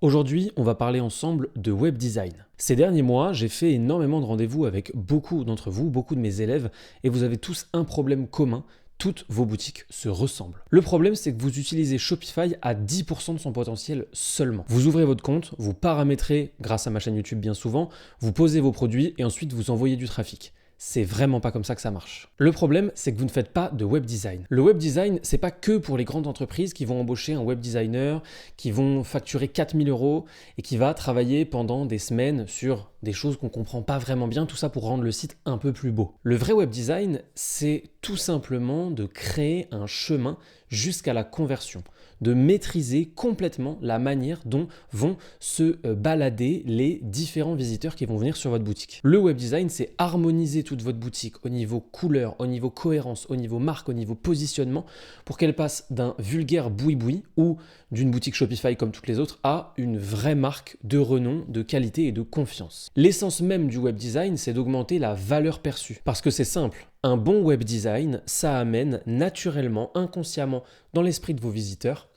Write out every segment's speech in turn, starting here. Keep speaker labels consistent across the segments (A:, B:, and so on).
A: Aujourd'hui, on va parler ensemble de web design. Ces derniers mois, j'ai fait énormément de rendez-vous avec beaucoup d'entre vous, beaucoup de mes élèves, et vous avez tous un problème commun. Toutes vos boutiques se ressemblent. Le problème, c'est que vous utilisez Shopify à 10% de son potentiel seulement. Vous ouvrez votre compte, vous paramétrez grâce à ma chaîne YouTube bien souvent, vous posez vos produits et ensuite vous envoyez du trafic. C'est vraiment pas comme ça que ça marche. Le problème, c'est que vous ne faites pas de web design. Le web design, c'est pas que pour les grandes entreprises qui vont embaucher un web designer, qui vont facturer 4000 € et qui va travailler pendant des semaines sur des choses qu'on comprend pas vraiment bien, tout ça pour rendre le site un peu plus beau. Le vrai web design, c'est tout simplement de créer un chemin jusqu'à la conversion, de maîtriser complètement la manière dont vont se balader les différents visiteurs qui vont venir sur votre boutique. Le web design, c'est harmoniser toute votre boutique au niveau couleur, au niveau cohérence, au niveau marque, au niveau positionnement, pour qu'elle passe d'un vulgaire boui-boui ou d'une boutique Shopify comme toutes les autres à une vraie marque de renom, de qualité et de confiance. L'essence même du web design, c'est d'augmenter la valeur perçue. Parce que c'est simple, un bon web design, ça amène naturellement, inconsciemment, dans l'esprit de vos visiteurs,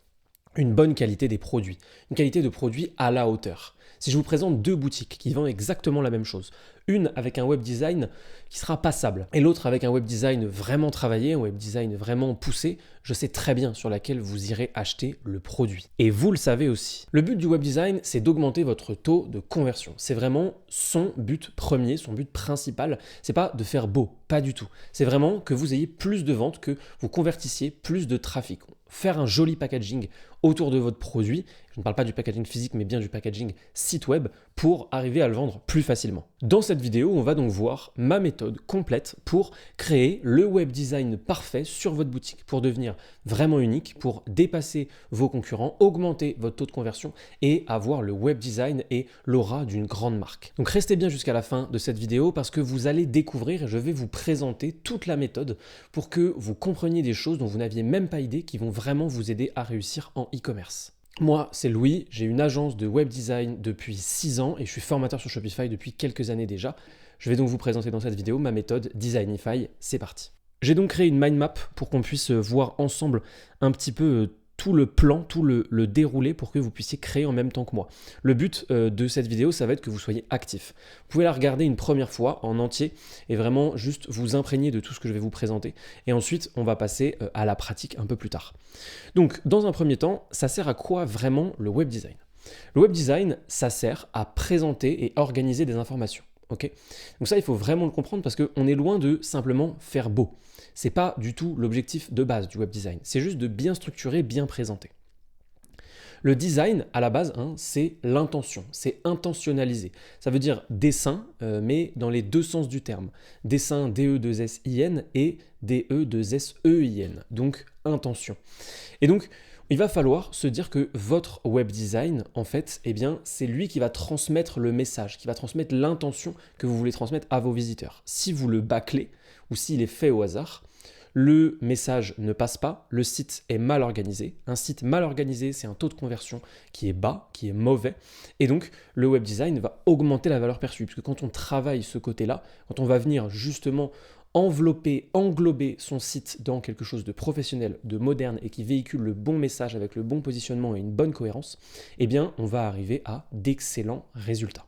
A: une bonne qualité des produits, une qualité de produits à la hauteur. Si je vous présente deux boutiques qui vendent exactement la même chose, une avec un web design qui sera passable et l'autre avec un web design vraiment travaillé, un web design vraiment poussé, je sais très bien sur laquelle vous irez acheter le produit. Et vous le savez aussi. Le but du web design, c'est d'augmenter votre taux de conversion. C'est vraiment son but premier, son but principal. C'est pas de faire beau, pas du tout. C'est vraiment que vous ayez plus de ventes, que vous convertissiez plus de trafic. Faire un joli packaging autour de votre produit, je ne parle pas du packaging physique mais bien du packaging site web pour arriver à le vendre plus facilement. Dans cette vidéo, on va donc voir ma méthode complète pour créer le web design parfait sur votre boutique, pour devenir vraiment unique, pour dépasser vos concurrents, augmenter votre taux de conversion et avoir le web design et l'aura d'une grande marque. Donc restez bien jusqu'à la fin de cette vidéo parce que vous allez découvrir et je vais vous présenter toute la méthode pour que vous compreniez des choses dont vous n'aviez même pas idée qui vont vraiment vous aider à réussir en e-commerce. Moi, c'est Louis, j'ai une agence de web design depuis 6 ans et je suis formateur sur Shopify depuis quelques années déjà. Je vais donc vous présenter dans cette vidéo ma méthode Designify, c'est parti. J'ai donc créé une mind map pour qu'on puisse voir ensemble un petit peu tout le plan, tout le déroulé pour que vous puissiez créer en même temps que moi. Le but de cette vidéo, ça va être que vous soyez actif. Vous pouvez la regarder une première fois en entier et vraiment juste vous imprégner de tout ce que je vais vous présenter. Et ensuite, on va passer à la pratique un peu plus tard. Donc, dans un premier temps, ça sert à quoi vraiment le web design ? Le web design, ça sert à présenter et organiser des informations. Okay, donc ça, il faut vraiment le comprendre parce qu'on est loin de simplement faire beau. C'est pas du tout l'objectif de base du web design. C'est juste de bien structurer, bien présenter. Le design, à la base, c'est l'intention, c'est intentionnaliser. Ça veut dire dessin, mais dans les deux sens du terme. Dessin, D-E-2-S-I-N et D-E-2-S-E-I-N. Donc, intention. Et donc, il va falloir se dire que votre web design, en fait, eh bien, c'est lui qui va transmettre le message, qui va transmettre l'intention que vous voulez transmettre à vos visiteurs. Si vous le bâclez ou s'il est fait au hasard, le message ne passe pas, le site est mal organisé. Un site mal organisé, c'est un taux de conversion qui est bas, qui est mauvais. Et donc, le web design va augmenter la valeur perçue. Parce que quand on travaille ce côté-là, quand on va venir justement englober son site dans quelque chose de professionnel, de moderne et qui véhicule le bon message avec le bon positionnement et une bonne cohérence, eh bien, on va arriver à d'excellents résultats.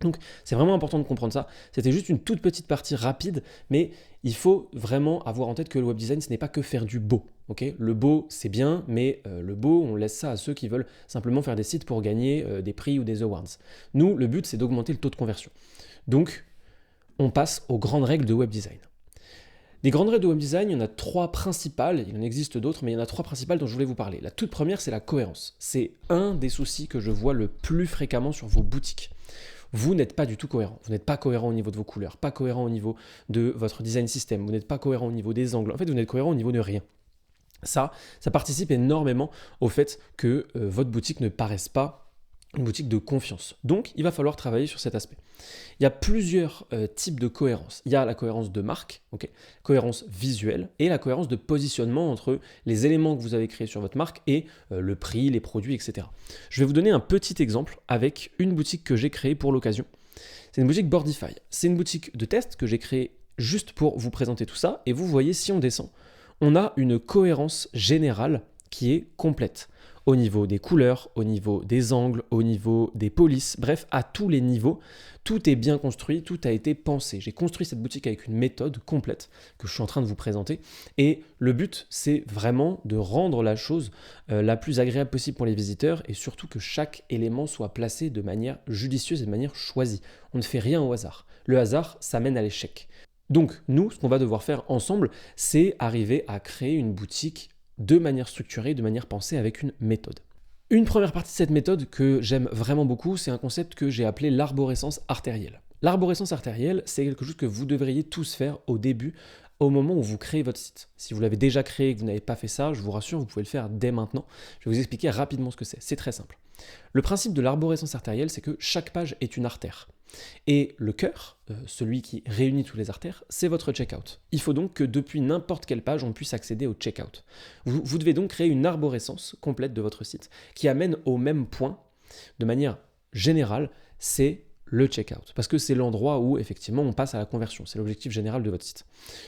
A: Donc, c'est vraiment important de comprendre ça. C'était juste une toute petite partie rapide, mais il faut vraiment avoir en tête que le web design, ce n'est pas que faire du beau. Okay, le beau, c'est bien, mais le beau, on laisse ça à ceux qui veulent simplement faire des sites pour gagner des prix ou des awards. Nous, le but, c'est d'augmenter le taux de conversion. Donc, on passe aux grandes règles de web design. Les grandes règles de web design, il y en a trois principales, il en existe d'autres, mais il y en a trois principales dont je voulais vous parler. La toute première, c'est la cohérence. C'est un des soucis que je vois le plus fréquemment sur vos boutiques. Vous n'êtes pas du tout cohérent. Vous n'êtes pas cohérent au niveau de vos couleurs, pas cohérent au niveau de votre design system, vous n'êtes pas cohérent au niveau des angles. En fait, vous n'êtes cohérent au niveau de rien. Ça participe énormément au fait que votre boutique ne paraisse pas une boutique de confiance. Donc, il va falloir travailler sur cet aspect. Il y a plusieurs types de cohérence. Il y a la cohérence de marque, cohérence visuelle, et la cohérence de positionnement entre les éléments que vous avez créés sur votre marque et le prix, les produits, etc. Je vais vous donner un petit exemple avec une boutique que j'ai créée pour l'occasion. C'est une boutique Boardify. C'est une boutique de test que j'ai créée juste pour vous présenter tout ça. Et vous voyez, si on descend, on a une cohérence générale qui est complète. au niveau des couleurs, au niveau des angles, au niveau des polices, bref, à tous les niveaux. Tout est bien construit, tout a été pensé. J'ai construit cette boutique avec une méthode complète que je suis en train de vous présenter. Et le but, c'est vraiment de rendre la chose la plus agréable possible pour les visiteurs et surtout que chaque élément soit placé de manière judicieuse et de manière choisie. On ne fait rien au hasard. Le hasard, ça mène à l'échec. Donc, nous, ce qu'on va devoir faire ensemble, c'est arriver à créer une boutique de manière structurée, de manière pensée avec une méthode. Une première partie de cette méthode que j'aime vraiment beaucoup, c'est un concept que j'ai appelé l'arborescence artérielle. L'arborescence artérielle, c'est quelque chose que vous devriez tous faire au début, au moment où vous créez votre site. Si vous l'avez déjà créé et que vous n'avez pas fait ça, je vous rassure, vous pouvez le faire dès maintenant. Je vais vous expliquer rapidement ce que c'est. C'est très simple. Le principe de l'arborescence artérielle, c'est que chaque page est une artère. Et le cœur, celui qui réunit toutes les artères, c'est votre checkout. Il faut donc que depuis n'importe quelle page, on puisse accéder au checkout. Vous devez donc créer une arborescence complète de votre site qui amène au même point, de manière générale, c'est le checkout. Parce que c'est l'endroit où, effectivement, on passe à la conversion. C'est l'objectif général de votre site.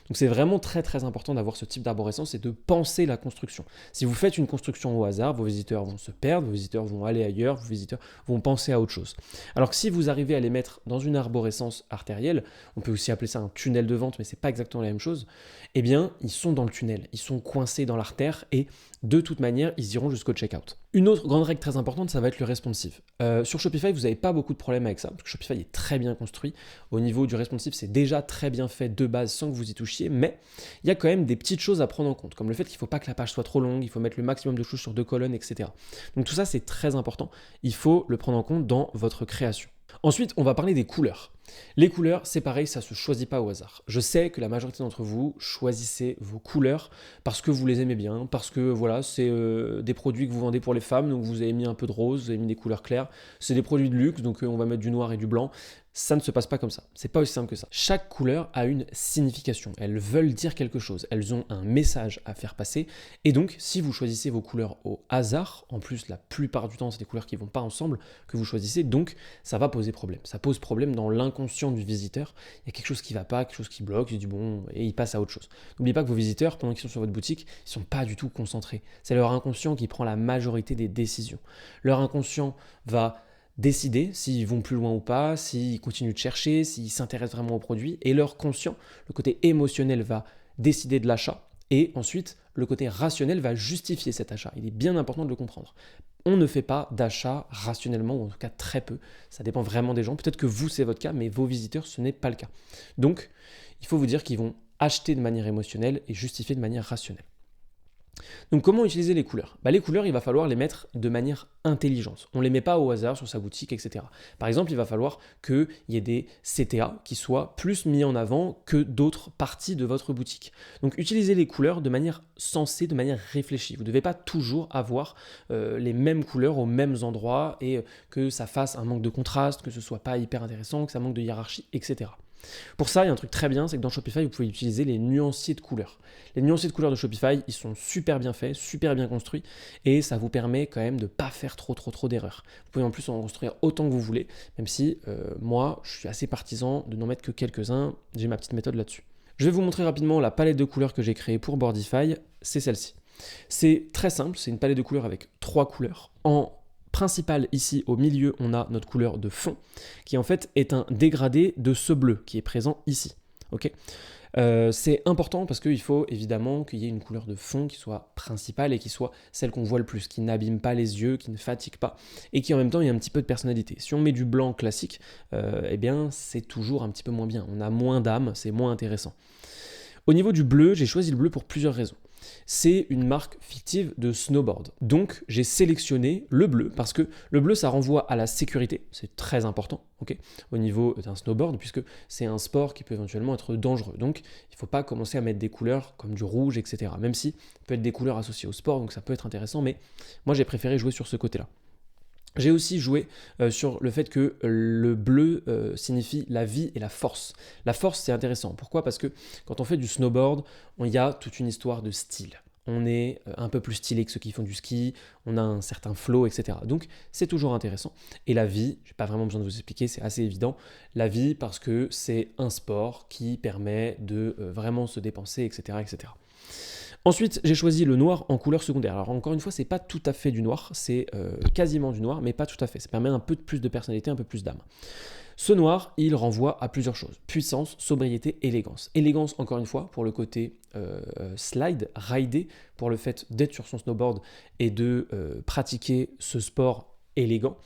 A: Donc c'est vraiment très très important d'avoir ce type d'arborescence et de penser la construction. Si vous faites une construction au hasard, vos visiteurs vont se perdre, vos visiteurs vont aller ailleurs, vos visiteurs vont penser à autre chose. Alors que si vous arrivez à les mettre dans une arborescence artérielle, on peut aussi appeler ça un tunnel de vente, mais c'est pas exactement la même chose, eh bien, ils sont dans le tunnel, ils sont coincés dans l'artère et de toute manière, ils iront jusqu'au checkout. Une autre grande règle très importante, ça va être le responsive. Sur Shopify, vous n'avez pas beaucoup de problèmes avec ça, parce que Shopify est très bien construit. Au niveau du responsive, c'est déjà très bien fait de base sans que vous y touchiez, mais il y a quand même des petites choses à prendre en compte, comme le fait qu'il ne faut pas que la page soit trop longue, il faut mettre le maximum de choses sur 2 colonnes, etc. Donc tout ça, c'est très important. Il faut le prendre en compte dans votre création. Ensuite, on va parler des couleurs. Les couleurs, c'est pareil, ça ne se choisit pas au hasard. Je sais que la majorité d'entre vous choisissez vos couleurs parce que vous les aimez bien, parce que voilà, c'est des produits que vous vendez pour les femmes, donc vous avez mis un peu de rose, vous avez mis des couleurs claires. C'est des produits de luxe, donc on va mettre du noir et du blanc. Ça ne se passe pas comme ça. C'est pas aussi simple que ça. Chaque couleur a une signification. Elles veulent dire quelque chose. Elles ont un message à faire passer. Et donc, si vous choisissez vos couleurs au hasard, en plus, la plupart du temps, c'est des couleurs qui ne vont pas ensemble que vous choisissez, donc ça va poser problème. Ça pose problème dans l'inconscient du visiteur. Il y a quelque chose qui ne va pas, quelque chose qui bloque, il dit bon, et il passe à autre chose. N'oubliez pas que vos visiteurs, pendant qu'ils sont sur votre boutique, ils ne sont pas du tout concentrés. C'est leur inconscient qui prend la majorité des décisions. Leur inconscient va décider s'ils vont plus loin ou pas, s'ils continuent de chercher, s'ils s'intéressent vraiment au produit. Et leur conscient, le côté émotionnel, va décider de l'achat. Et ensuite, le côté rationnel va justifier cet achat. Il est bien important de le comprendre. On ne fait pas d'achat rationnellement, ou en tout cas très peu. Ça dépend vraiment des gens. Peut-être que vous, c'est votre cas, mais vos visiteurs, ce n'est pas le cas. Donc, il faut vous dire qu'ils vont acheter de manière émotionnelle et justifier de manière rationnelle. Donc comment utiliser les couleurs ? Les couleurs, il va falloir les mettre de manière intelligente. On ne les met pas au hasard sur sa boutique, etc. Par exemple, il va falloir qu'il y ait des CTA qui soient plus mis en avant que d'autres parties de votre boutique. Donc utilisez les couleurs de manière sensée, de manière réfléchie. Vous ne devez pas toujours avoir les mêmes couleurs aux mêmes endroits et que ça fasse un manque de contraste, que ce ne soit pas hyper intéressant, que ça manque de hiérarchie, etc. Pour ça, il y a un truc très bien, c'est que dans Shopify, vous pouvez utiliser les nuanciers de couleurs. Les nuanciers de couleurs de Shopify, ils sont super bien faits, super bien construits, et ça vous permet quand même de ne pas faire trop d'erreurs. Vous pouvez en plus en construire autant que vous voulez, même si moi, je suis assez partisan de n'en mettre que quelques-uns, j'ai ma petite méthode là-dessus. Je vais vous montrer rapidement la palette de couleurs que j'ai créée pour Boardify, c'est celle-ci. C'est très simple, c'est une palette de couleurs avec 3 couleurs. En principal, ici au milieu, on a notre couleur de fond, qui en fait est un dégradé de ce bleu qui est présent ici. Okay, c'est important parce qu'il faut évidemment qu'il y ait une couleur de fond qui soit principale et qui soit celle qu'on voit le plus, qui n'abîme pas les yeux, qui ne fatigue pas et qui en même temps ait un petit peu de personnalité. Si on met du blanc classique, eh bien c'est toujours un petit peu moins bien. On a moins d'âme, c'est moins intéressant. Au niveau du bleu, j'ai choisi le bleu pour plusieurs raisons. C'est une marque fictive de snowboard. Donc, j'ai sélectionné le bleu parce que le bleu, ça renvoie à la sécurité. C'est très important au niveau d'un snowboard puisque c'est un sport qui peut éventuellement être dangereux. Donc, il ne faut pas commencer à mettre des couleurs comme du rouge, etc. Même si ça peut être des couleurs associées au sport, donc ça peut être intéressant. Mais moi, j'ai préféré jouer sur ce côté-là. J'ai aussi joué sur le fait que le bleu signifie la vie et la force. La force, c'est intéressant. Pourquoi ? Parce que quand on fait du snowboard, il y a toute une histoire de style. On est un peu plus stylé que ceux qui font du ski, on a un certain flow, etc. Donc, c'est toujours intéressant. Et la vie, je n'ai pas vraiment besoin de vous expliquer, c'est assez évident. La vie, parce que c'est un sport qui permet de vraiment se dépenser, etc., etc. Ensuite, j'ai choisi le noir en couleur secondaire. Alors encore une fois, c'est pas tout à fait du noir, c'est quasiment du noir, mais pas tout à fait. Ça permet un peu plus de personnalité, un peu plus d'âme. Ce noir, il renvoie à plusieurs choses. Puissance, sobriété, élégance. Élégance, encore une fois, pour le côté slide, rider, pour le fait d'être sur son snowboard et de pratiquer ce sport élégant.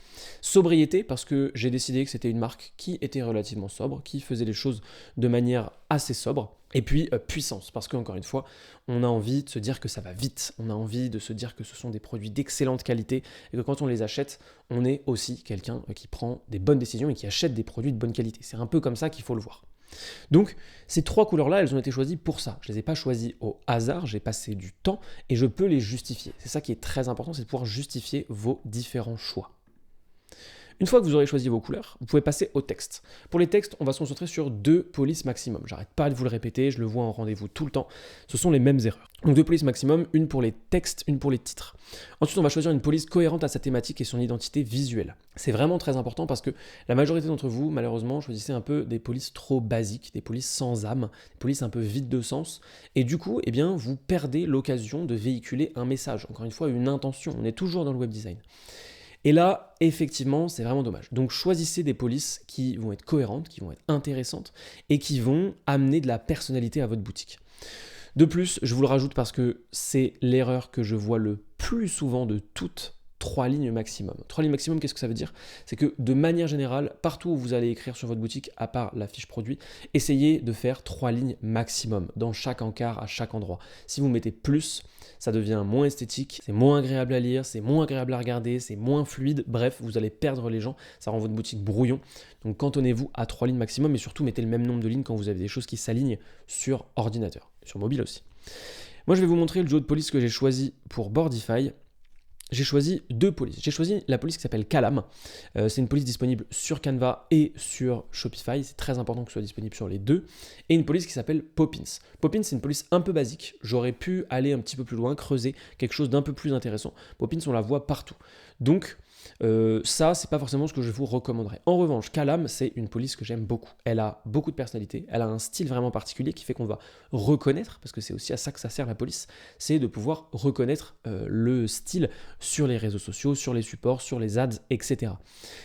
A: Sobriété, parce que j'ai décidé que c'était une marque qui était relativement sobre, qui faisait les choses de manière assez sobre. Et puis puissance, parce qu'encore une fois, on a envie de se dire que ça va vite, on a envie de se dire que ce sont des produits d'excellente qualité, et que quand on les achète, on est aussi quelqu'un qui prend des bonnes décisions et qui achète des produits de bonne qualité. C'est un peu comme ça qu'il faut le voir. Donc, ces trois couleurs-là, elles ont été choisies pour ça. Je ne les ai pas choisies au hasard, j'ai passé du temps et je peux les justifier. C'est ça qui est très important, c'est de pouvoir justifier vos différents choix. Une fois que vous aurez choisi vos couleurs, vous pouvez passer au texte. Pour les textes, on va se concentrer sur 2 polices maximum. J'arrête pas de vous le répéter, je le vois en rendez-vous tout le temps. Ce sont les mêmes erreurs. Donc 2 polices maximum, une pour les textes, une pour les titres. Ensuite, on va choisir une police cohérente à sa thématique et son identité visuelle. C'est vraiment très important parce que la majorité d'entre vous, malheureusement, choisissez un peu des polices trop basiques, des polices sans âme, des polices un peu vides de sens. Et du coup, eh bien, vous perdez l'occasion de véhiculer un message. Encore une fois, une intention. On est toujours dans le web design. Et là, effectivement, c'est vraiment dommage. Donc choisissez des polices qui vont être cohérentes, qui vont être intéressantes et qui vont amener de la personnalité à votre boutique. De plus, je vous le rajoute parce que c'est l'erreur que je vois le plus souvent de toutes 3 lignes maximum. 3 lignes maximum, qu'est-ce que ça veut dire? C'est que de manière générale, partout où vous allez écrire sur votre boutique, à part la fiche produit, essayez de faire 3 lignes maximum dans chaque encart, à chaque endroit. Si vous mettez plus, ça devient moins esthétique, c'est moins agréable à lire, c'est moins agréable à regarder, c'est moins fluide, bref, vous allez perdre les gens, ça rend votre boutique brouillon. Donc cantonnez-vous à 3 lignes maximum et surtout mettez le même nombre de lignes quand vous avez des choses qui s'alignent sur ordinateur, sur mobile aussi. Moi je vais vous montrer le duo de police que j'ai choisi pour Boardify. J'ai choisi 2 polices. J'ai choisi la police qui s'appelle Calam. C'est une police disponible sur Canva et sur Shopify. C'est très important que ce soit disponible sur les deux. Et une police qui s'appelle Poppins. Poppins, c'est une police un peu basique. J'aurais pu aller un petit peu plus loin, creuser quelque chose d'un peu plus intéressant. Poppins, on la voit partout. Donc, ça, c'est pas forcément ce que je vous recommanderais. En revanche, Calam, c'est une police que j'aime beaucoup. Elle a beaucoup de personnalité, elle a un style vraiment particulier qui fait qu'on va reconnaître, parce que c'est aussi à ça que ça sert la police, c'est de pouvoir reconnaître le style sur les réseaux sociaux, sur les supports, sur les ads, etc.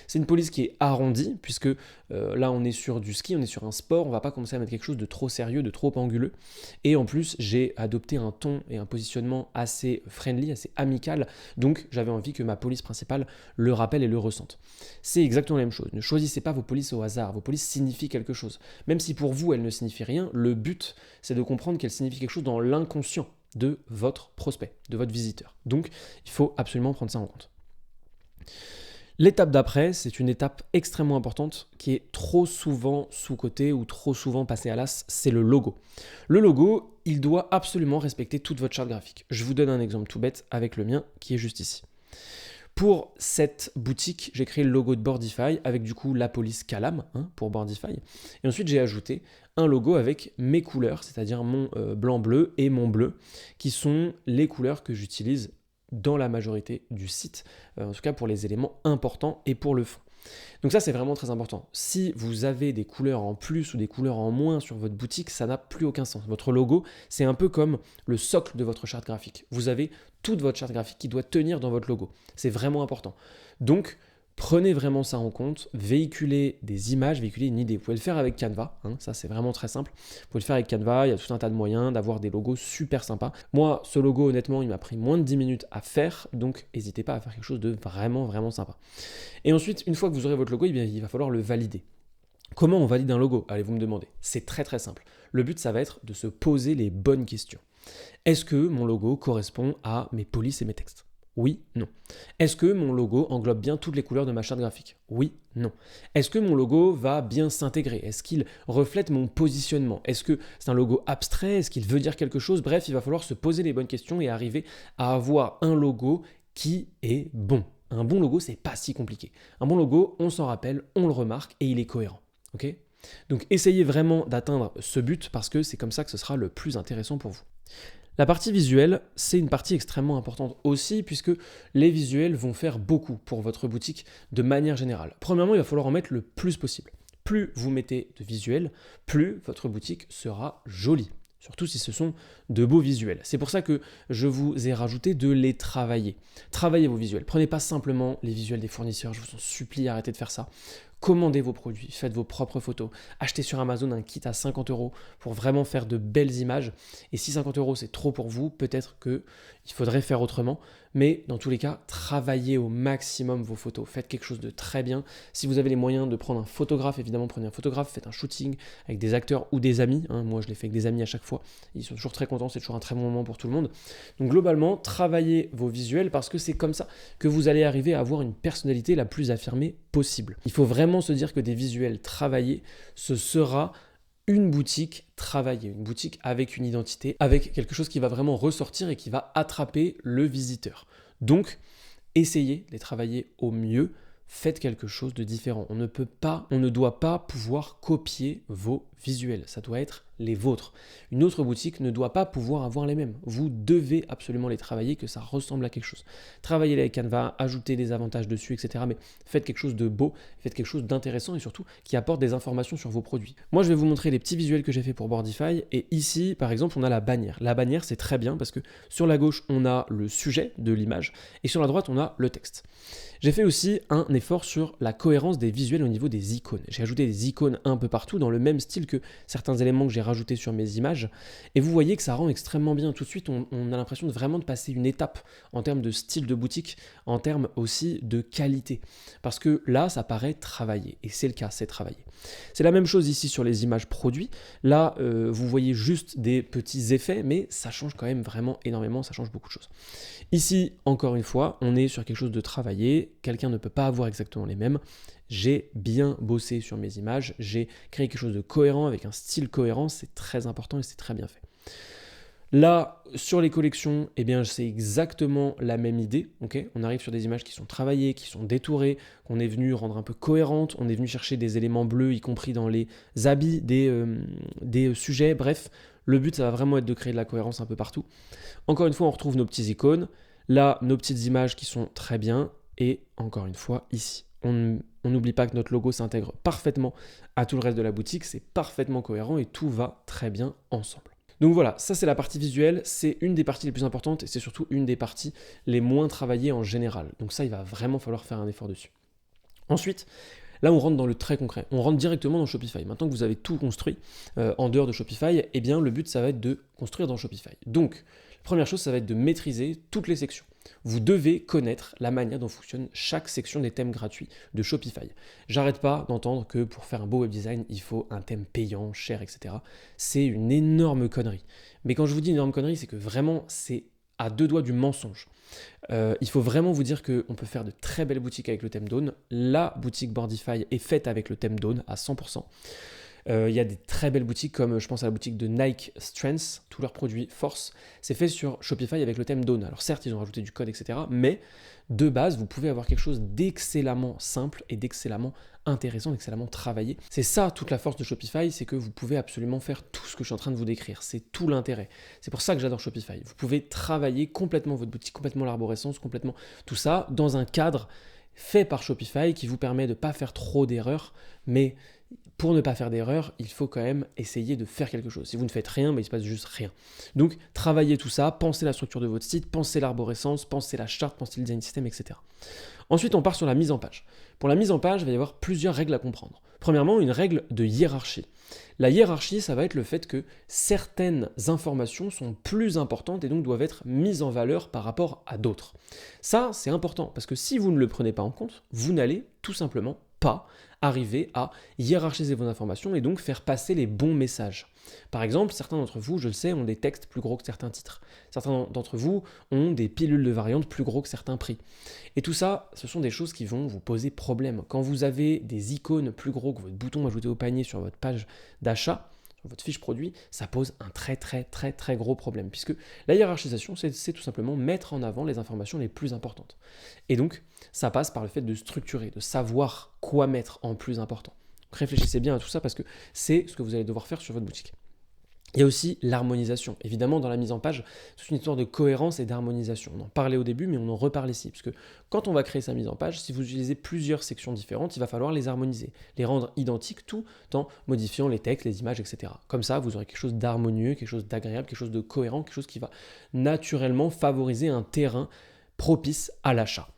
A: C'est une police qui est arrondie, puisque là on est sur du ski, on est sur un sport, on va pas commencer à mettre quelque chose de trop sérieux, de trop anguleux. Et en plus, j'ai adopté un ton et un positionnement assez friendly, assez amical, donc j'avais envie que ma police principale le rappelle et le ressente. C'est exactement la même chose. Ne choisissez pas vos polices au hasard. Vos polices signifient quelque chose. Même si pour vous, elles ne signifient rien, le but, c'est de comprendre qu'elles signifient quelque chose dans l'inconscient de votre prospect, de votre visiteur. Donc, il faut absolument prendre ça en compte. L'étape d'après, c'est une étape extrêmement importante qui est trop souvent sous-cotée ou trop souvent passée à l'as, c'est le logo. Le logo, il doit absolument respecter toute votre charte graphique. Je vous donne un exemple tout bête avec le mien qui est juste ici. Pour cette boutique, j'ai créé le logo de Boardify avec du coup la police Calam pour Boardify. Et ensuite, j'ai ajouté un logo avec mes couleurs, c'est-à-dire mon blanc-bleu et mon bleu, qui sont les couleurs que j'utilise dans la majorité du site, en tout cas pour les éléments importants et pour le fond. Donc ça, c'est vraiment très important. Si vous avez des couleurs en plus ou des couleurs en moins sur votre boutique, ça n'a plus aucun sens. Votre logo, c'est un peu comme le socle de votre charte graphique. Vous avez toute votre charte graphique qui doit tenir dans votre logo. C'est vraiment important. Donc, prenez vraiment ça en compte, véhiculez des images, véhiculez une idée. Vous pouvez le faire avec Canva, ça c'est vraiment très simple. Vous pouvez le faire avec Canva, il y a tout un tas de moyens d'avoir des logos super sympas. Moi, ce logo, honnêtement, il m'a pris moins de 10 minutes à faire, donc n'hésitez pas à faire quelque chose de vraiment, vraiment sympa. Et ensuite, une fois que vous aurez votre logo, eh bien, il va falloir le valider. Comment on valide un logo? Allez, vous me demandez. C'est très très simple. Le but, ça va être de se poser les bonnes questions. Est-ce que mon logo correspond à mes polices et mes textes? Oui, non. Est-ce que mon logo englobe bien toutes les couleurs de ma charte graphique? Oui, non. Est-ce que mon logo va bien s'intégrer? Est-ce qu'il reflète mon positionnement? Est-ce que c'est un logo abstrait? Est-ce qu'il veut dire quelque chose? Bref, il va falloir se poser les bonnes questions et arriver à avoir un logo qui est bon. Un bon logo, c'est pas si compliqué. Un bon logo, on s'en rappelle, on le remarque et il est cohérent. Ok? Donc essayez vraiment d'atteindre ce but parce que c'est comme ça que ce sera le plus intéressant pour vous. La partie visuelle, c'est une partie extrêmement importante aussi puisque les visuels vont faire beaucoup pour votre boutique de manière générale. Premièrement, il va falloir en mettre le plus possible. Plus vous mettez de visuels, plus votre boutique sera jolie. surtout si ce sont de beaux visuels. C'est pour ça que je vous ai rajouté de les travailler. Travaillez vos visuels. Prenez pas simplement les visuels des fournisseurs, je vous en supplie, arrêtez de faire ça. Commandez vos produits, faites vos propres photos, achetez sur Amazon un kit à 50 € pour vraiment faire de belles images. Et si 50 € c'est trop pour vous, peut-être qu'il faudrait faire autrement. Mais dans tous les cas, travaillez au maximum vos photos. Faites quelque chose de très bien. Si vous avez les moyens de prendre un photographe, évidemment prenez un photographe, faites un shooting avec des acteurs ou des amis. Moi je l'ai fait avec des amis à chaque fois. Ils sont toujours très contents, c'est toujours un très bon moment pour tout le monde. Donc globalement, travaillez vos visuels parce que c'est comme ça que vous allez arriver à avoir une personnalité la plus affirmée possible. Il faut vraiment se dire que des visuels travaillés, ce sera une boutique travaillée, une boutique avec une identité, avec quelque chose qui va vraiment ressortir et qui va attraper le visiteur. Donc, essayez de les travailler au mieux, faites quelque chose de différent. On ne doit pas pouvoir copier vos visuels, ça doit être les vôtres. Une autre boutique ne doit pas pouvoir avoir les mêmes. Vous devez absolument les travailler, que ça ressemble à quelque chose. Travaillez-les avec Canva, ajoutez des avantages dessus, etc. Mais faites quelque chose de beau, faites quelque chose d'intéressant et surtout qui apporte des informations sur vos produits. Moi, je vais vous montrer les petits visuels que j'ai fait pour Boardify. Et ici, par exemple, on a la bannière. La bannière, c'est très bien parce que sur la gauche, on a le sujet de l'image et sur la droite, on a le texte. J'ai fait aussi un effort sur la cohérence des visuels au niveau des icônes. J'ai ajouté des icônes un peu partout dans le même style que certains éléments que j'ai rajoutés sur mes images. Et vous voyez que ça rend extrêmement bien. Tout de suite, on a l'impression de vraiment de passer une étape en termes de style de boutique, en termes aussi de qualité. Parce que là, ça paraît travaillé. Et c'est le cas, c'est travaillé. C'est la même chose ici sur les images produits. Là, vous voyez juste des petits effets, mais ça change quand même vraiment énormément, ça change beaucoup de choses. Ici, encore une fois, on est sur quelque chose de travaillé. Quelqu'un ne peut pas avoir exactement les mêmes. J'ai bien bossé sur mes images, j'ai créé quelque chose de cohérent avec un style cohérent, c'est très important et c'est très bien fait. Là, sur les collections, eh bien, c'est exactement la même idée. Okay, on arrive sur des images qui sont travaillées, qui sont détourées, qu'on est venu rendre un peu cohérentes, on est venu chercher des éléments bleus, y compris dans les habits des sujets. Bref, le but, ça va vraiment être de créer de la cohérence un peu partout. Encore une fois, on retrouve nos petites icônes. Là, nos petites images qui sont très bien. Et encore une fois, ici, on n'oublie pas que notre logo s'intègre parfaitement à tout le reste de la boutique. C'est parfaitement cohérent et tout va très bien ensemble. Donc voilà, ça c'est la partie visuelle, c'est une des parties les plus importantes et c'est surtout une des parties les moins travaillées en général. Donc ça, il va vraiment falloir faire un effort dessus. Ensuite, là on rentre dans le très concret, on rentre directement dans Shopify. Maintenant que vous avez tout construit en dehors de Shopify, eh bien le but ça va être de construire dans Shopify. Donc, la première chose, ça va être de maîtriser toutes les sections. Vous devez connaître la manière dont fonctionne chaque section des thèmes gratuits de Shopify. J'arrête pas d'entendre que pour faire un beau web design, il faut un thème payant, cher, etc. C'est une énorme connerie. Mais quand je vous dis une énorme connerie, c'est que vraiment, c'est à deux doigts du mensonge. Il faut vraiment vous dire qu'on peut faire de très belles boutiques avec le thème Dawn. La boutique Boardify est faite avec le thème Dawn à 100%. Il y a des très belles boutiques comme je pense à la boutique de Nike Strength, tous leurs produits Force, c'est fait sur Shopify avec le thème Dawn. Alors certes, ils ont rajouté du code, etc. Mais de base, vous pouvez avoir quelque chose d'excellemment simple et d'excellemment intéressant, d'excellemment travaillé. C'est ça toute la force de Shopify, c'est que vous pouvez absolument faire tout ce que je suis en train de vous décrire. C'est tout l'intérêt. C'est pour ça que j'adore Shopify. Vous pouvez travailler complètement votre boutique, complètement l'arborescence, complètement tout ça dans un cadre fait par Shopify qui vous permet de ne pas faire trop d'erreurs, mais pour ne pas faire d'erreur, il faut quand même essayer de faire quelque chose. Si vous ne faites rien, il ne se passe juste rien. Donc, travaillez tout ça, pensez la structure de votre site, pensez l'arborescence, pensez la charte, pensez le design system, etc. Ensuite, on part sur la mise en page. Pour la mise en page, il va y avoir plusieurs règles à comprendre. Premièrement, une règle de hiérarchie. La hiérarchie, ça va être le fait que certaines informations sont plus importantes et donc doivent être mises en valeur par rapport à d'autres. Ça, c'est important parce que si vous ne le prenez pas en compte, vous n'allez tout simplement pas arriver à hiérarchiser vos informations et donc faire passer les bons messages. Par exemple, certains d'entre vous, je le sais, ont des textes plus gros que certains titres. Certains d'entre vous ont des pilules de variantes plus gros que certains prix. Et tout ça, ce sont des choses qui vont vous poser problème. Quand vous avez des icônes plus gros que votre bouton ajouté au panier sur votre page d'achat, sur votre fiche produit, ça pose un très gros problème. Puisque la hiérarchisation, c'est tout simplement mettre en avant les informations les plus importantes. Et donc, ça passe par le fait de structurer, de savoir quoi mettre en plus important. Donc, réfléchissez bien à tout ça parce que c'est ce que vous allez devoir faire sur votre boutique. Il y a aussi l'harmonisation. Évidemment, dans la mise en page, c'est une histoire de cohérence et d'harmonisation. On en parlait au début, mais on en reparle ici. Parce que quand on va créer sa mise en page, si vous utilisez plusieurs sections différentes, il va falloir les harmoniser, les rendre identiques, tout en modifiant les textes, les images, etc. Comme ça, vous aurez quelque chose d'harmonieux, quelque chose d'agréable, quelque chose de cohérent, quelque chose qui va naturellement favoriser un terrain propice à l'achat.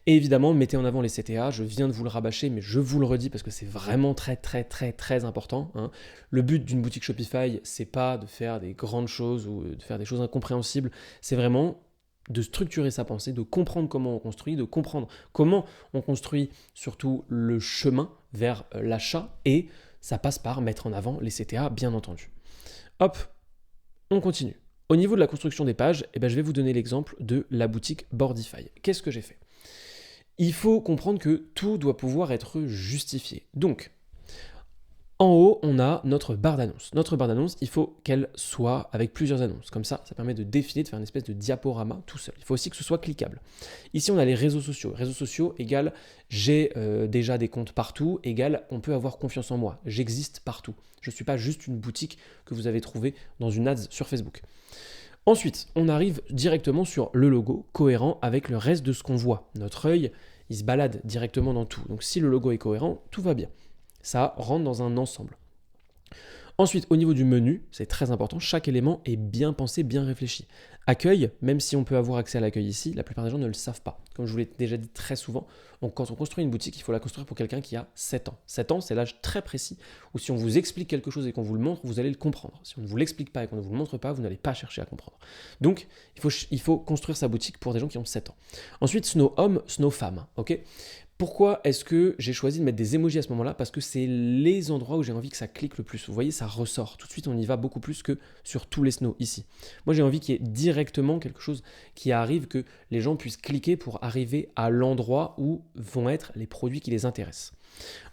A: Et évidemment, mettez en avant les CTA, je viens de vous le rabâcher, mais je vous le redis parce que c'est vraiment très très très très important, hein. Le but d'une boutique Shopify, c'est pas de faire des grandes choses ou de faire des choses incompréhensibles, c'est vraiment de structurer sa pensée, de comprendre comment on construit, de comprendre comment on construit surtout le chemin vers l'achat, et ça passe par mettre en avant les CTA, bien entendu. Hop, on continue. Au niveau de la construction des pages, je vais vous donner l'exemple de la boutique Boardify. Qu'est-ce que j'ai fait ? Il faut comprendre que tout doit pouvoir être justifié. Donc, en haut, on a notre barre d'annonce. Notre barre d'annonce, il faut qu'elle soit avec plusieurs annonces. Comme ça permet de défiler, de faire une espèce de diaporama tout seul. Il faut aussi que ce soit cliquable. Ici, on a les réseaux sociaux. Réseaux sociaux égale j'ai déjà des comptes partout, égale on peut avoir confiance en moi. J'existe partout. Je ne suis pas juste une boutique que vous avez trouvée dans une ads sur Facebook. Ensuite, on arrive directement sur le logo, cohérent avec le reste de ce qu'on voit. Notre œil, il se balade directement dans tout. Donc si le logo est cohérent, tout va bien. Ça rentre dans un ensemble. Ensuite, au niveau du menu, c'est très important, chaque élément est bien pensé, bien réfléchi. Accueil, même si on peut avoir accès à l'accueil ici, la plupart des gens ne le savent pas. Comme je vous l'ai déjà dit très souvent, quand on construit une boutique, il faut la construire pour quelqu'un qui a 7 ans. 7 ans, c'est l'âge très précis où si on vous explique quelque chose et qu'on vous le montre, vous allez le comprendre. Si on ne vous l'explique pas et qu'on ne vous le montre pas, vous n'allez pas chercher à comprendre. Donc, il faut construire sa boutique pour des gens qui ont 7 ans. Ensuite, Snow Homme, Snow Femme, ok ? Pourquoi est-ce que j'ai choisi de mettre des emojis à ce moment-là ? Parce que c'est les endroits où j'ai envie que ça clique le plus. Vous voyez, ça ressort. Tout de suite, on y va beaucoup plus que sur tous les snows ici. Moi, j'ai envie qu'il y ait directement quelque chose qui arrive, que les gens puissent cliquer pour arriver à l'endroit où vont être les produits qui les intéressent.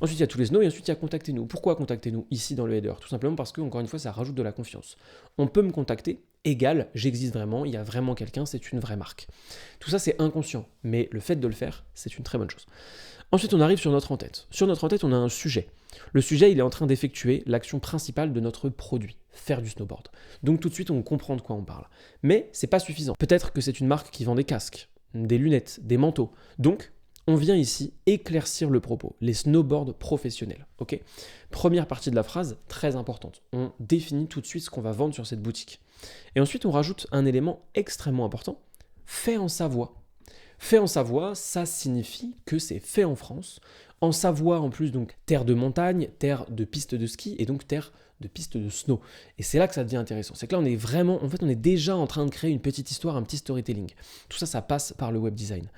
A: Ensuite, il y a tous les snows et ensuite, il y a contactez-nous. Pourquoi contactez-nous ici dans le header ? Tout simplement parce que, encore une fois, ça rajoute de la confiance. On peut me contacter, égal, j'existe vraiment, il y a vraiment quelqu'un, c'est une vraie marque. Tout ça, c'est inconscient, mais le fait de le faire, c'est une très bonne chose. Ensuite, on arrive sur notre en-tête. Sur notre en-tête, on a un sujet. Le sujet, il est en train d'effectuer l'action principale de notre produit, faire du snowboard. Donc tout de suite, on comprend de quoi on parle. Mais c'est pas suffisant. Peut-être que c'est une marque qui vend des casques, des lunettes, des manteaux. Donc, on vient ici éclaircir le propos, les snowboards professionnels. Ok ? Première partie de la phrase, très importante. On définit tout de suite ce qu'on va vendre sur cette boutique. Et ensuite, on rajoute un élément extrêmement important, fait en Savoie. Fait en Savoie, ça signifie que c'est fait en France. En Savoie, en plus, donc terre de montagne, terre de pistes de ski et donc terre de pistes de snow. Et c'est là que ça devient intéressant. C'est que là, on est vraiment, en fait, on est déjà en train de créer une petite histoire, un petit storytelling. Tout ça, ça passe par le web design.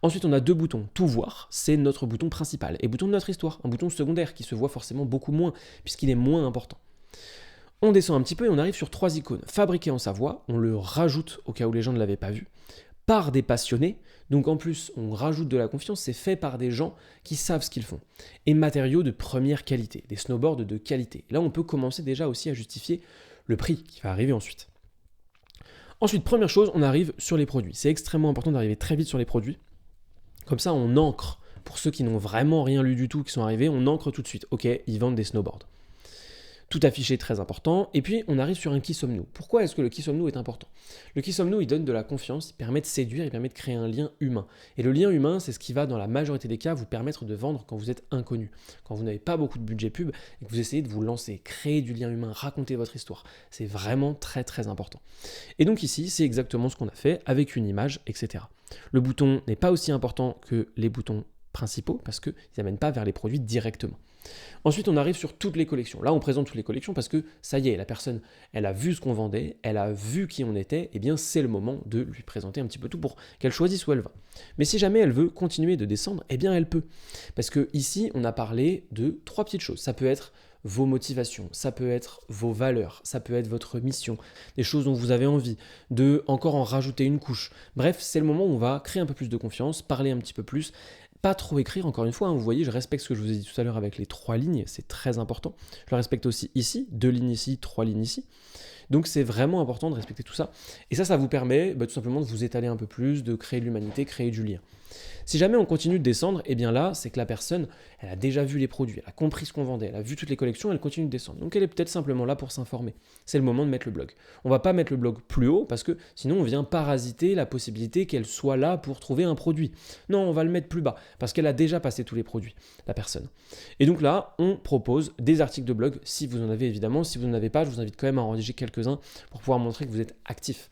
A: Ensuite, on a deux boutons. Tout voir, c'est notre bouton principal. Et bouton de notre histoire, un bouton secondaire qui se voit forcément beaucoup moins, puisqu'il est moins important. On descend un petit peu et on arrive sur 3 icônes. Fabriqué en Savoie, on le rajoute au cas où les gens ne l'avaient pas vu. Par des passionnés, donc en plus on rajoute de la confiance, c'est fait par des gens qui savent ce qu'ils font. Et matériaux de première qualité, des snowboards de qualité. Là on peut commencer déjà aussi à justifier le prix qui va arriver ensuite. Ensuite, première chose, on arrive sur les produits. C'est extrêmement important d'arriver très vite sur les produits. Comme ça on ancre, pour ceux qui n'ont vraiment rien lu du tout, qui sont arrivés, on ancre tout de suite. Ok, ils vendent des snowboards. Tout affiché, très important. Et puis, on arrive sur un qui sommes-nous. Pourquoi est-ce que le qui sommes-nous est important ? Le qui sommes-nous, il donne de la confiance, il permet de séduire, il permet de créer un lien humain. Et le lien humain, c'est ce qui va, dans la majorité des cas, vous permettre de vendre quand vous êtes inconnu, quand vous n'avez pas beaucoup de budget pub et que vous essayez de vous lancer, créer du lien humain, raconter votre histoire. C'est vraiment très, très important. Et donc ici, c'est exactement ce qu'on a fait avec une image, etc. Le bouton n'est pas aussi important que les boutons principaux parce qu'ils n'amènent pas vers les produits directement. Ensuite, on arrive sur toutes les collections. Là, on présente toutes les collections parce que ça y est, la personne, elle a vu ce qu'on vendait, elle a vu qui on était, et bien c'est le moment de lui présenter un petit peu tout pour qu'elle choisisse où elle va. Mais si jamais elle veut continuer de descendre, eh bien elle peut. Parce que ici, on a parlé de 3 petites choses. Ça peut être vos motivations, ça peut être vos valeurs, ça peut être votre mission, des choses dont vous avez envie, de encore en rajouter une couche. Bref, c'est le moment où on va créer un peu plus de confiance, parler un petit peu plus, pas trop écrire, encore une fois, hein, vous voyez, je respecte ce que je vous ai dit tout à l'heure avec les 3 lignes, c'est très important. Je le respecte aussi ici, 2 lignes ici, 3 lignes ici. Donc c'est vraiment important de respecter tout ça. Et ça vous permet tout simplement de vous étaler un peu plus, de créer de l'humanité, créer du lien. Si jamais on continue de descendre, eh bien là, c'est que la personne, elle a déjà vu les produits, elle a compris ce qu'on vendait, elle a vu toutes les collections, elle continue de descendre. Donc elle est peut-être simplement là pour s'informer. C'est le moment de mettre le blog. On va pas mettre le blog plus haut parce que sinon on vient parasiter la possibilité qu'elle soit là pour trouver un produit. Non, on va le mettre plus bas parce qu'elle a déjà passé tous les produits, la personne. Et donc là, on propose des articles de blog si vous en avez évidemment. Si vous n'en avez pas, je vous invite quand même à en rédiger quelques-uns pour pouvoir montrer que vous êtes actif.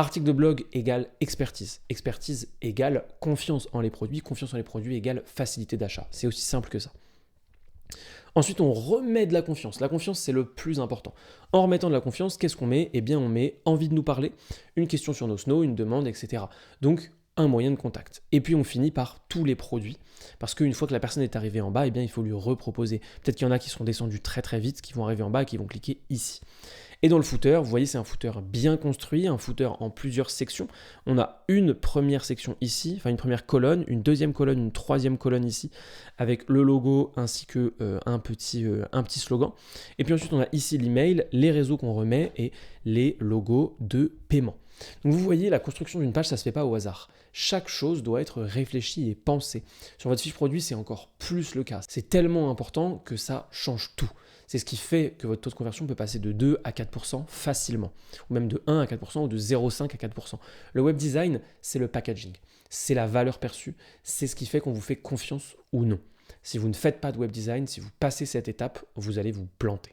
A: Article de blog égale expertise. Expertise égale confiance en les produits. Confiance en les produits égale facilité d'achat. C'est aussi simple que ça. Ensuite, on remet de la confiance. La confiance, c'est le plus important. En remettant de la confiance, qu'est-ce qu'on met? Eh bien, on met envie de nous parler, une question sur nos snows, une demande, etc. Donc, un moyen de contact. Et puis, on finit par tous les produits. Parce qu'une fois que la personne est arrivée en bas, eh bien, il faut lui reproposer. Peut-être qu'il y en a qui seront descendus très très vite, qui vont arriver en bas et qui vont cliquer ici. Et dans le footer, vous voyez, c'est un footer bien construit, un footer en plusieurs sections. On a une première section ici, enfin une première colonne, une deuxième colonne, une troisième colonne ici, avec le logo ainsi que un petit slogan. Et puis ensuite, on a ici l'email, les réseaux qu'on remet et les logos de paiement. Donc vous voyez, la construction d'une page, ça ne se fait pas au hasard. Chaque chose doit être réfléchie et pensée. Sur votre fiche produit, c'est encore plus le cas. C'est tellement important que ça change tout. C'est ce qui fait que votre taux de conversion peut passer de 2 à 4% facilement, ou même de 1 à 4% ou de 0,5 à 4%. Le web design, c'est le packaging, c'est la valeur perçue, c'est ce qui fait qu'on vous fait confiance ou non. Si vous ne faites pas de web design, si vous passez cette étape, vous allez vous planter.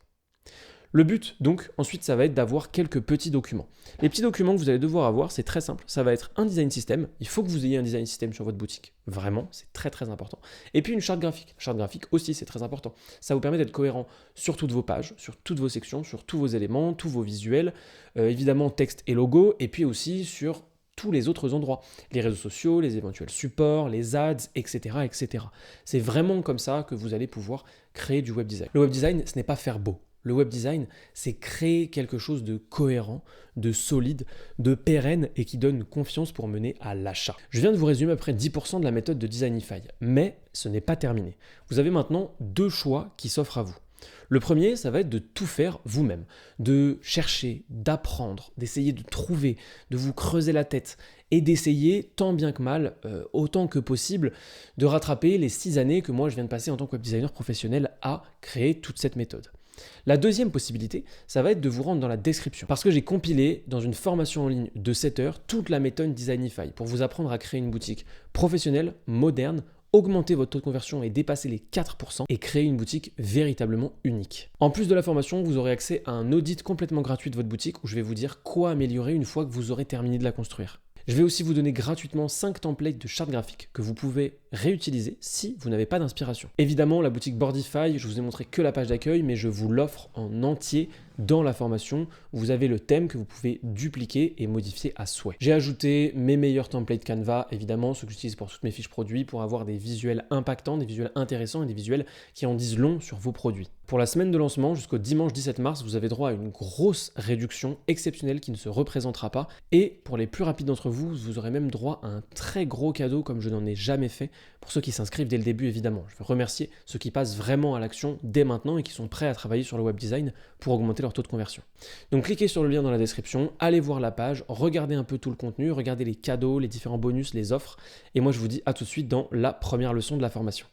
A: Le but, donc, ensuite, ça va être d'avoir quelques petits documents. Les petits documents que vous allez devoir avoir, c'est très simple. Ça va être un design system. Il faut que vous ayez un design system sur votre boutique. Vraiment, c'est très très important. Et puis une charte graphique. La charte graphique aussi, c'est très important. Ça vous permet d'être cohérent sur toutes vos pages, sur toutes vos sections, sur tous vos éléments, tous vos visuels. Évidemment, texte et logo. Et puis aussi sur tous les autres endroits, les réseaux sociaux, les éventuels supports, les ads, etc., etc. C'est vraiment comme ça que vous allez pouvoir créer du web design. Le web design, ce n'est pas faire beau. Le web design, c'est créer quelque chose de cohérent, de solide, de pérenne et qui donne confiance pour mener à l'achat. Je viens de vous résumer à peu près 10% de la méthode de Designify, mais ce n'est pas terminé. Vous avez maintenant deux choix qui s'offrent à vous. Le premier, ça va être de tout faire vous-même, de chercher, d'apprendre, d'essayer de trouver, de vous creuser la tête et d'essayer, tant bien que mal, autant que possible, de rattraper les 6 années que moi je viens de passer en tant que web designer professionnel à créer toute cette méthode. La deuxième possibilité, ça va être de vous rendre dans la description. Parce que j'ai compilé dans une formation en ligne de 7 heures toute la méthode Designify pour vous apprendre à créer une boutique professionnelle, moderne, augmenter votre taux de conversion et dépasser les 4% et créer une boutique véritablement unique. En plus de la formation, vous aurez accès à un audit complètement gratuit de votre boutique où je vais vous dire quoi améliorer une fois que vous aurez terminé de la construire. Je vais aussi vous donner gratuitement 5 templates de chartes graphiques que vous pouvez réutiliser si vous n'avez pas d'inspiration. Évidemment, la boutique Boardify, je vous ai montré que la page d'accueil, mais je vous l'offre en entier dans la formation. Vous avez le thème que vous pouvez dupliquer et modifier à souhait. J'ai ajouté mes meilleurs templates Canva, évidemment, ceux que j'utilise pour toutes mes fiches produits, pour avoir des visuels impactants, des visuels intéressants et des visuels qui en disent long sur vos produits. Pour la semaine de lancement, jusqu'au dimanche 17 mars, vous avez droit à une grosse réduction exceptionnelle qui ne se représentera pas. Et pour les plus rapides d'entre vous, vous aurez même droit à un très gros cadeau comme je n'en ai jamais fait pour ceux qui s'inscrivent dès le début, évidemment. Je veux remercier ceux qui passent vraiment à l'action dès maintenant et qui sont prêts à travailler sur le web design pour augmenter leur taux de conversion. Donc cliquez sur le lien dans la description, allez voir la page, regardez un peu tout le contenu, regardez les cadeaux, les différents bonus, les offres. Et moi, je vous dis à tout de suite dans la première leçon de la formation.